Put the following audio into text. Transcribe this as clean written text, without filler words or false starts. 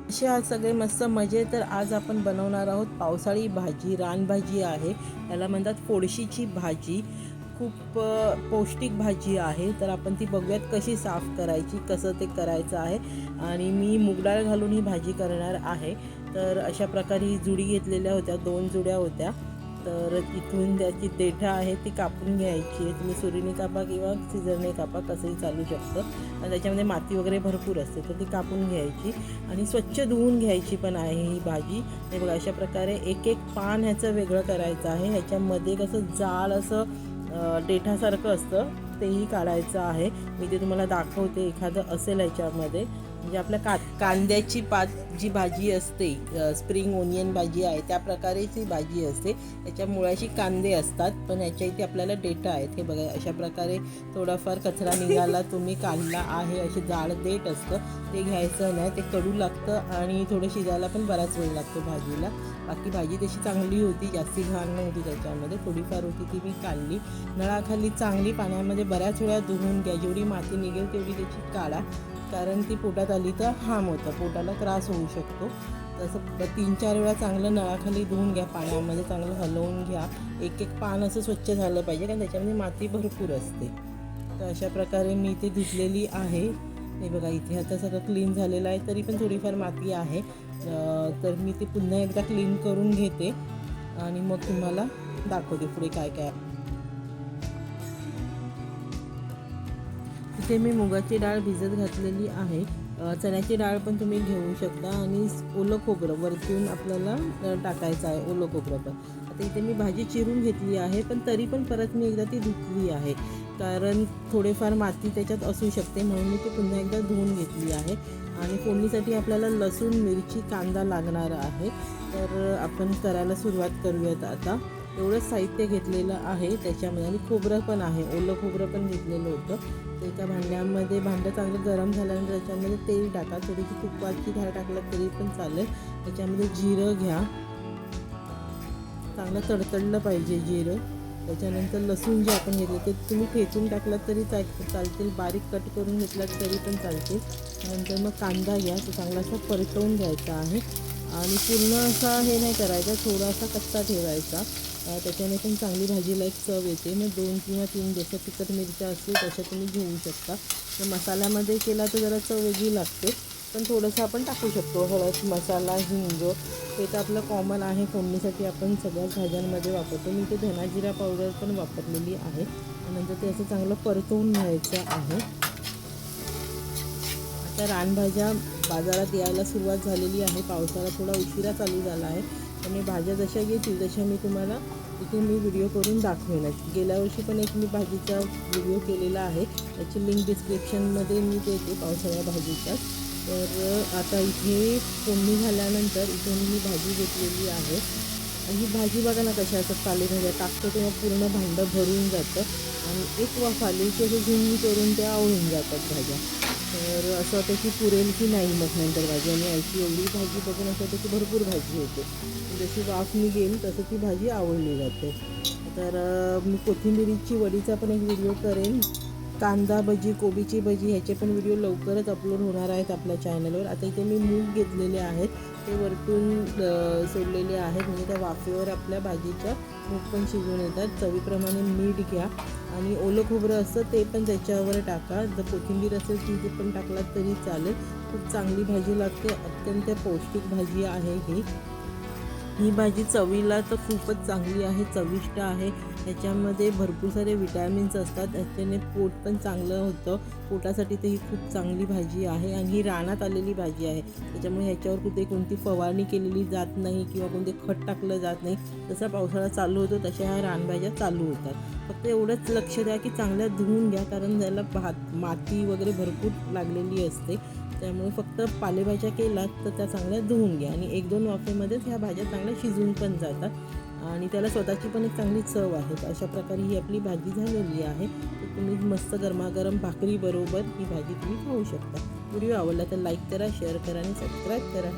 असे आज सगळे मस्त मजे. तर आज आपण बनवणार आहोत पावसाळी भाजी, रानभाजी आहे. याला म्हणतात फोडशीची भाजी. खूप पौष्टिक भाजी आहे. तर आपण ती बघूयात कशी साफ करायची, कसं ते करायचं आहे. आणि मी मूग डाळ घालून ही भाजी करणार आहे. तर अशा प्रकारे ही जुडी घेतलेल्या होत्या, 2 जुड्या होत्या. तर तिथून त्याची देठं आहे ती कापून घ्यायची आहे. तुम्ही सुरीने कापा किंवा सीझरने कापा, कसंही चालू शकतं. आणि त्याच्यामध्ये माती वगैरे भरपूर असते, तर ती कापून घ्यायची आणि स्वच्छ धुवून घ्यायची पण आहे ही भाजी. हे बघा, अशा प्रकारे एक एक पान ह्याचं वेगळं करायचं आहे. ह्याच्यामध्ये कसं जाड असं देठासारखं असतं, तेही काढायचं आहे. मी ते तुम्हाला दाखवते, एखादं असेल ह्याच्यामध्ये. म्हणजे आपल्या कांद्याची पात जी भाजी असते, स्प्रिंग ओनियन भाजी आहे, त्या प्रकारेची भाजी असते. त्याच्या मुळाशी कांदे असतात, पण ह्याच्या इथे आपल्याला डेटा आहेत. हे बघा, अशा प्रकारे थोडाफार कचरा निघाला तुम्ही काढला आहे. असे जाड देठ असतं, ते घ्यायचं नाही, ते कडू लागतं आणि थोडं शिजायला पण बराच वेळ लागतो भाजीला. बाकी भाजी तशी चांगली होती, जास्ती घाण नव्हती त्याच्यामध्ये, थोडीफार होती ती मी काढली. नळाखाली चांगली पाण्यामध्ये बऱ्याच वेळा धुवून घ्या. जेवढी माती निघेल तेवढी त्याची काढा, कारण ती पोटात आली तर हाम होतं, पोटाला त्रास होऊ शकतो. तसं 3-4 वेळा चांगलं नळाखाली धुवून घ्या, पाण्यामध्ये चांगलं हलवून घ्या. एक एक पान असं स्वच्छ झालं पाहिजे, कारण त्याच्यामध्ये माती भरपूर असते. तर अशा प्रकारे मी ते धुतलेली आहे. हे बघा, इथे आता सगळं क्लीन झालेलं आहे, तरी पण थोडीफार माती आहे. तर मी ते पुन्हा एकदा क्लीन करून घेते आणि मग तुम्हाला दाखवते पुढे काय काय. इथे मी मुगाची डाळ भिजत घातलेली आहे. चण्याची डाळ पण तुम्ही घेऊ शकता आणि ओलं खोबरं वरतून आपल्याला टाकायचं आहे, ओलं खोबरं पण. आता इथे मी भाजी चिरून घेतली आहे, पण तरी पण परत मी एकदा ती धुतली आहे, कारण थोडेफार माती त्याच्यात असू शकते, म्हणून मी ती पुन्हा एकदा धुवून घेतली आहे. आणि फोडणीसाठी आपल्याला लसूण, मिरची, कांदा लागणार आहे. तर आपण करायला सुरुवात करूयात आता. एवढंच साहित्य घेतलेलं आहे त्याच्यामध्ये, आणि खोबरं पण आहे, ओलं खोबरं पण घेतलेलं होतं. तर एका भांड्यामध्ये, भांडं चांगलं गरम झाल्यानंतर त्याच्यामध्ये तेल टाका. थोडीशी तुपाची धार टाकलं तरी पण चालेल. त्याच्यामध्ये जिरं घ्या, चांगलं तडतडलं पाहिजे जिरं. त्याच्यानंतर लसूण जे आपण घेतलं ते तुम्ही ठेचून टाकलात तरी चालतील, बारीक कट करून घेतलात तरी पण चालतील. नंतर मग कांदा घ्या, तो चांगला असा परतवून घ्यायचा आहे आणि पूर्ण असा हे नाही करायचा, थोडासा कच्चा ठेवायचा. त्याच्याने पण चांगली भाजीला एक चव येते. मग 2 किंवा 3 जसं तिखट मिरच्या असतील तशा तुम्ही घेऊ शकता. तर मसाल्यामध्ये केला तर जरा चव वेगळी लागते, पण थोडंसं आपण टाकू शकतो. हळद, मसाला, हिंग, हे तर आपलं कॉमन आहे, फोडणीसाठी आपण सगळ्याच भाज्यांमध्ये वापरतो. मी ते धना जिरा पावडर पण वापरलेली आहे. नंतर ते असं चांगलं परतवून घ्यायचं आहे. आता रानभाज्या बाजारात यायला सुरुवात झालेली आहे. पावसाळा थोडा उशिरा चालू झाला आहे, त्यामुळे भाज्या जशा येतील तशा मी तुम्हाला इथे व्हिडिओ करून दाखवेनच. गेल्या वर्षी पण एक मी भाजीचा व्हिडिओ केलेला आहे, त्याची लिंक डिस्क्रिप्शनमध्ये मी देते, पावसाळ्या भाजीचा. तर आता इथे फोडणी झाल्यानंतर इथे मी भाजी घेतलेली आहे. ही भाजी बघा ना कशा असतात, पालेभाज्या टाकतो तेव्हा पूर्ण भांडं भरून जातं आणि एक वाफ आली की असं झुंग करून त्या आवळून जातात भाज्या. तर असं वाटतं की पुरेल की नाही मग नंतर भाजी, आणि अशी एवढी भाजी बघून असं वाटतं की भरपूर भाजी होते. जशी वाफ निघेल तसं ती भाजी आवळली जाते. तर मी कोथिंबिरीची वडीचा पण एक व्हिडिओ करेन. कांदा भजी, कोबीची भजी, ह्याचे पण व्हिडिओ लवकरच अपलोड होणार आहेत आपल्या चॅनलवर. आता इथे मी मूग घेतलेले आहेत, ते वरतून सोडलेले आहेत, म्हणजे त्या वाफेवर आपल्या भाजीच्या मूग पण शिजून येतात. चवीप्रमाणे मीठ घ्या आणि ओलं खोबरं असतं ते पण त्याच्यावर टाका. जर कोथिंबीर असेल ती पण टाकलात तरी चालेल. खूप चांगली भाजी लागते, अत्यंत पौष्टिक भाजी आहे ही भाजी. चवीला तर खूपच चांगली आहे, चविष्ट आहे. ह्याच्यामध्ये भरपूर सारे विटॅमिन्स असतात, त्याच्याने पोट पण चांगलं होतं. पोटासाठी तर ही खूप चांगली भाजी आहे आणि ही रानात आलेली भाजी आहे, त्याच्यामुळे ह्याच्यावर कुठे कोणती फवारणी केलेली जात नाही किंवा कोणते खत टाकलं जात नाही. जसा पावसाळा चालू होतो तशा ह्या रानभाज्या चालू होतात. फक्त एवढंच लक्ष द्या की चांगल्या धुवून घ्या, कारण त्याला माती वगैरे भरपूर लागलेली असते. त्यामुळे फक्त पालेभाज्या केलात तर त्या चांगल्या धुवून घ्या आणि 1-2 वाफेमध्येच ह्या भाज्या चांगल्या शिजून पण जातात आणि त्याला स्वतःची पण एक चांगली चव आहे. तर अशा प्रकारे ही आपली भाजी झालेली आहे. तर तुम्ही मस्त गरमागरम भाकरीबरोबर ही भाजी तुम्ही खाऊ शकता. व्हिडिओ आवडला तर लाईक करा, शेअर करा आणि सबस्क्राईब करा.